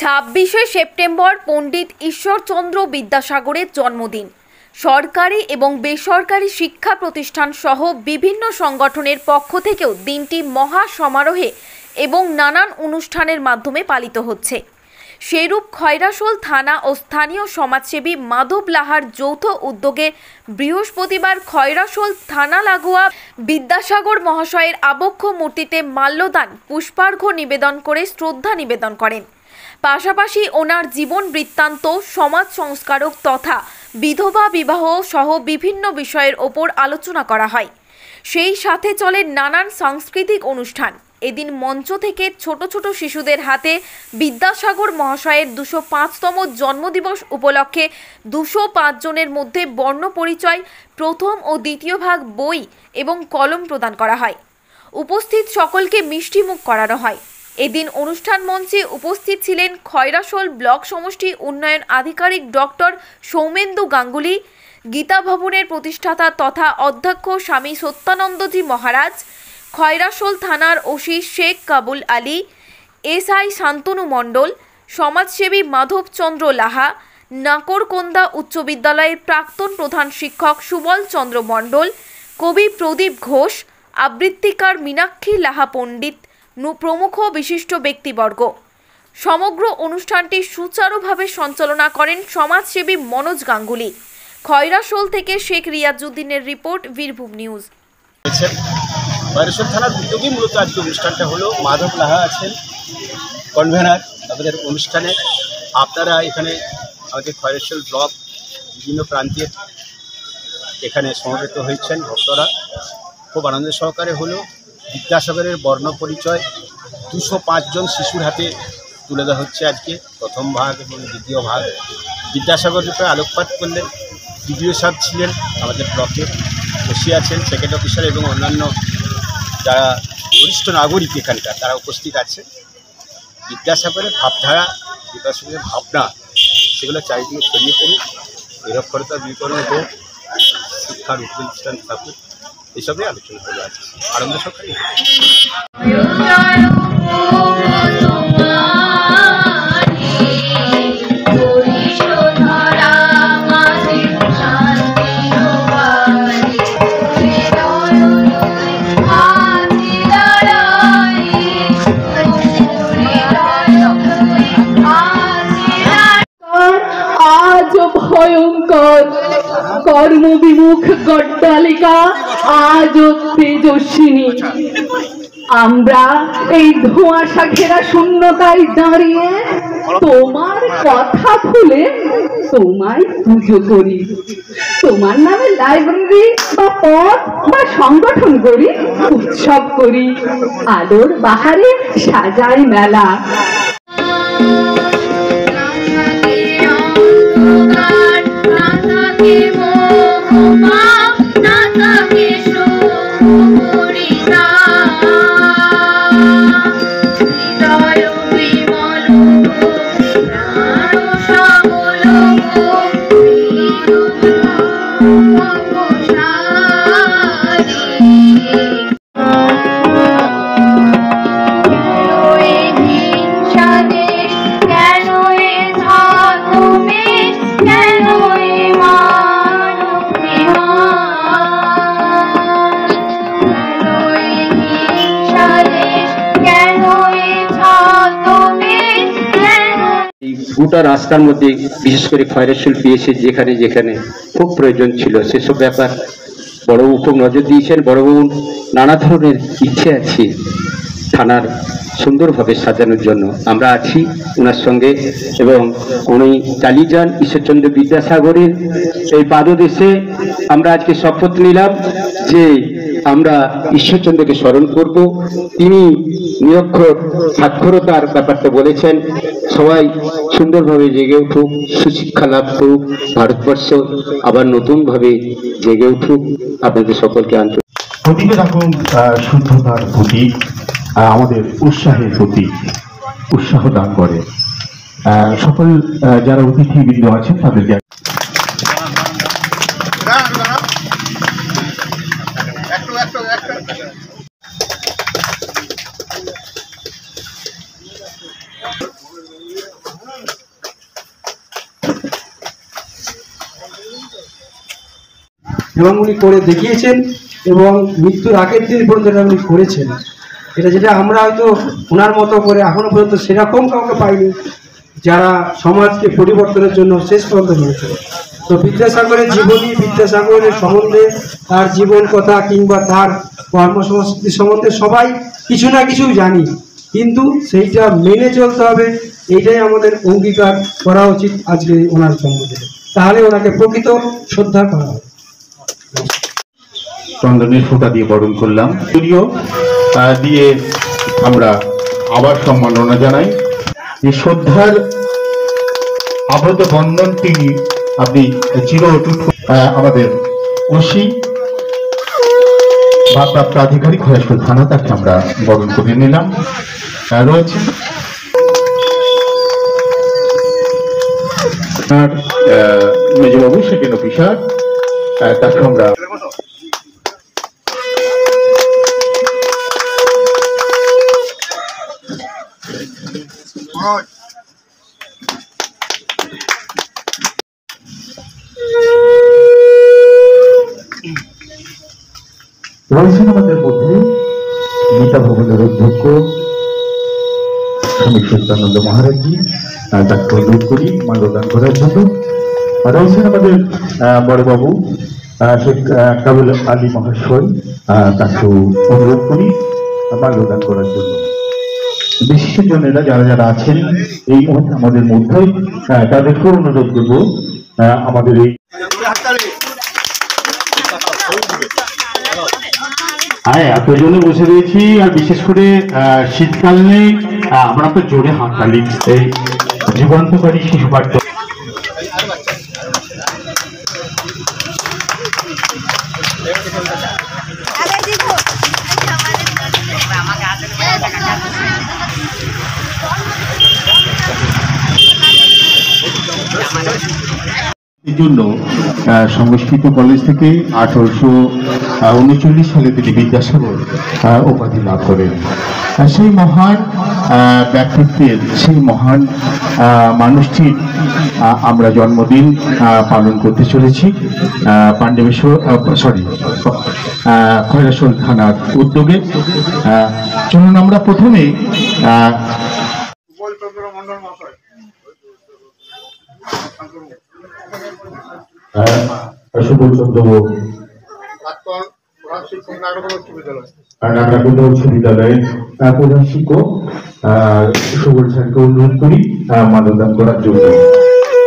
26শে September পণ্ডিত ঈশ্বরচন্দ্র বিদ্যাসাগরের জন্মদিন। সরকারি এবং বেসরকারি শিক্ষা প্রতিষ্ঠান সহ বিভিন্ন সংগঠনের পক্ষ থেকেও দিনটি মহা সমারোহে এবং নানান অনুষ্ঠানের মাধ্যমে পালিত হচ্ছে। সেরূপ খয়রাশোল থানা ও স্থানীয় সমাজসেবী মাধব লাহার যৌথ উদ্যোগে বৃহস্পতিবার খয়রাশোল থানা লাগোয়া বিদ্যাসাগর মহাশয়ের আবক্ষ মূর্তিতে মাল্যদান, পুষ্পার্ঘ্য নিবেদন করে শ্রদ্ধা নিবেদন করেন। পাশাপাশি ওনার জীবন বৃত্তান্ত, সমাজ সংস্কারক তথা বিধবা বিবাহ সহ বিভিন্ন বিষয়ের ওপর আলোচনা করা হয়। সেই সাথে চলে নানান সাংস্কৃতিক অনুষ্ঠান। এদিন মঞ্চ থেকে ছোট ছোট শিশুদের হাতে বিদ্যাসাগর মহাশয়ের 205তম জন্মদিবস উপলক্ষে 205 জনের মধ্যে বর্ণ পরিচয়, প্রথম ও দ্বিতীয় ভাগ বই এবং কলম প্রদান করা হয়। উপস্থিত সকলকে মিষ্টিমুখ করানো হয়। এদিন অনুষ্ঠান মঞ্চে উপস্থিত ছিলেন খয়রাশোল ব্লক সমষ্টি উন্নয়ন আধিকারিক ডক্টর সৌমেন্দু গাঙ্গুলি, গীতা ভবনের প্রতিষ্ঠাতা তথা অধ্যক্ষ স্বামী সত্যানন্দজি মহারাজ, খয়রাশোল থানার ওসি শেখ কাবুল আলী, এসআই শান্তনু মণ্ডল, সমাজসেবী মাধবচন্দ্র লাহা, নাকরকোন্দা উচ্চ বিদ্যালয়ের প্রাক্তন প্রধান শিক্ষক সুবল চন্দ্র মণ্ডল, কবি প্রদীপ ঘোষ, আবৃত্তিকার মীনাক্ষী লাহা পণ্ডিত প্রমুখ বিশিষ্ট ব্যক্তিবর্গ। সমগ্র অনুষ্ঠানটি সুচারুভাবে সঞ্চালনা করেন সমাজসেবী মনোজ গাঙ্গুলি। খয়রাশোল থেকে শেখ রিয়াজউদ্দিনের রিপোর্ট, বীরভূম নিউজ। খয়রাশোল থানার উদ্যোগী মূলত আজকে অনুষ্ঠানটা হলো। মাধব লাহা আছেন কনভেনার আমাদের অনুষ্ঠানে। আপনারা এখানে আমাদের খয়রাশোল ব্লক বিভিন্ন প্রান্তের এখানে সমবেত হয়েছেন ভক্তরা। খুব আনন্দ সহকারে হলো। বিদ্যাসাগরের বর্ণ পরিচয় 205 জন শিশুর হাতে তুলে দেওয়া হচ্ছে আজকে, প্রথম ভাগ এবং দ্বিতীয় ভাগ। বিদ্যাসাগর রূপে আলোকপাত করলেন বিডিও সাহেব ছিলেন, আমাদের ব্লকে বসে আছেন সেকেন্ড অফিসার এবং অন্যান্য যারা বরিষ্ঠ নাগরিক এখানকার তারা উপস্থিত আছে। বিদ্যাসাগরের ভাবধারা, বিদ্যাসাগরের ভাবনা সেগুলো চারিদিকে ছড়িয়ে পড়ুক, নিরক্ষরতা দূরীকরণ হোক, শিক্ষার উচ্চস্থান থাকুক, এসবই আলোচনা হলো আজকে। আনন্দ সহকারে ভয়ঙ্কর কর্মবিমুখ গড্ডালিকা আজ তেজস্বিনী। আমরা এই ধোঁয়াশা ঘেরা শূন্যতায় দাঁড়িয়ে তোমার কথা ভুলে তোমায় পুজো করি। তোমার নামে লাইব্রেরি বা পথ বা সংগঠন করি, উৎসব করি, আলোর বাহারে সাজাই মেলা। গোটা রাস্তার মধ্যে বিশেষ করে খয়রাশোল পিএসি যেখানে যেখানে খুব প্রয়োজন ছিল সেসব ব্যাপার বড়বাবু খুব নজর দিয়েছেন। বড়বাবু নানা ধরনের ইচ্ছে আছে থানার সুন্দরভাবে সাজানোর জন্য। আমরা আছি ওনার সঙ্গে এবং উনি চালিয়ে যান ঈশ্বরচন্দ্র বিদ্যাসাগরের এই পাদদেশে। আমরা আজকে শপথ নিলাম যে আমরা ঈশ্বরচন্দ্রকে স্মরণ করব। তিনি নিরক্ষর সাক্ষরতার ব্যাপারটা বলেছেন, সবাই সুন্দরভাবে জেগে উঠুক, সুশিক্ষা লাভ করুক, ভারতবর্ষ আবার নতুনভাবে জেগে উঠুক। আপনাদের সকলকে আন্তরিক প্রতীকে থাকুন শুদ্ধতার প্রতীক, আমাদের উৎসাহের প্রতীক, উৎসাহ দান করে। সকল যারা অতিথিবৃন্দ আছেন তাদেরকে এবং উনি করে দেখিয়েছেন এবং মৃত্যুর আগের দিন পর্যন্ত এটা উনি করেছেন। যেটা আমরা হয়তো ওনার মতো করে এখনো পর্যন্ত সেরকম কাউকে পাইনি যারা সমাজকে পরিবর্তনের জন্য শেষ পর্যন্ত হয়েছে। তো বিদ্যাসাগরের জীবনী, বিদ্যাসাগরের সম্বন্ধে, তার জীবন কথা কিংবা তার কর্মসংস্কৃতি সম্বন্ধে সবাই কিছু না কিছু জানি, কিন্তু সেইটা মেনে চলতে হবে। এইটাই আমাদের অঙ্গীকার করা উচিত আজকে ওনার জন্মদিনে, তাহলে ওনাকে প্রকৃত শ্রদ্ধা করা হবে। চন্দনের ফোঁটা দিয়ে বরণ করলাম, যদিও দিয়ে আমরা আবার সম্মাননা জানাই। এই শ্রদ্ধার আবদ্ধ বন্ধনটি আপনি চির অটুট আমাদের ওসি ভারপ্রাপ্ত আধিকারিক খয়রাশোল থানা, তাকে আমরা বরণ করে নিলাম। রয়েছে মেজবাবু, সেকেন্ড অফিসার, তাকে আমরা রয়েছেন আমাদের মধ্যে গীতা ভবনের অধ্যক্ষ স্বামী সত্যানন্দ মহারাজজি, তাকে অনুরোধ করি মাল্যদান করার জন্য। রয়েছেন আমাদের বড়বাবু শেখ কাবুল আলী মহাশয়, তাকে অনুরোধ করি মাল্যদান করার জন্য। বিশিষ্ট জনেরা যারা যারা আছেন এই মুহূর্তে আমাদের মধ্যে, তাদেরকেও অনুরোধ করবো আমাদের এই এতজনে বসে রয়েছি, আর বিশেষ করে শীতকাল নেই, আমরা তো জোরে হাততালি, এই যুগান্তকারী শিশু পাঠ্য এর জন্য সংস্কৃত কলেজ থেকে 1839 সালে তিনি বিদ্যাসাগর উপাধি লাভ করেন। সেই মহান ব্যক্তিত্বের, সেই মহান মানুষটির আমরা জন্মদিন পালন করতে চলেছি খয়রাশোল থানার উদ্যোগে। চলুন আমরা প্রথমে সুবল চন্দ্র নাগরাকুন্দ উচ্চ বিদ্যালয়ের প্রধান শিক্ষক সুবল স্যারকে অনুরোধ করি মাল্যদান করার জন্য।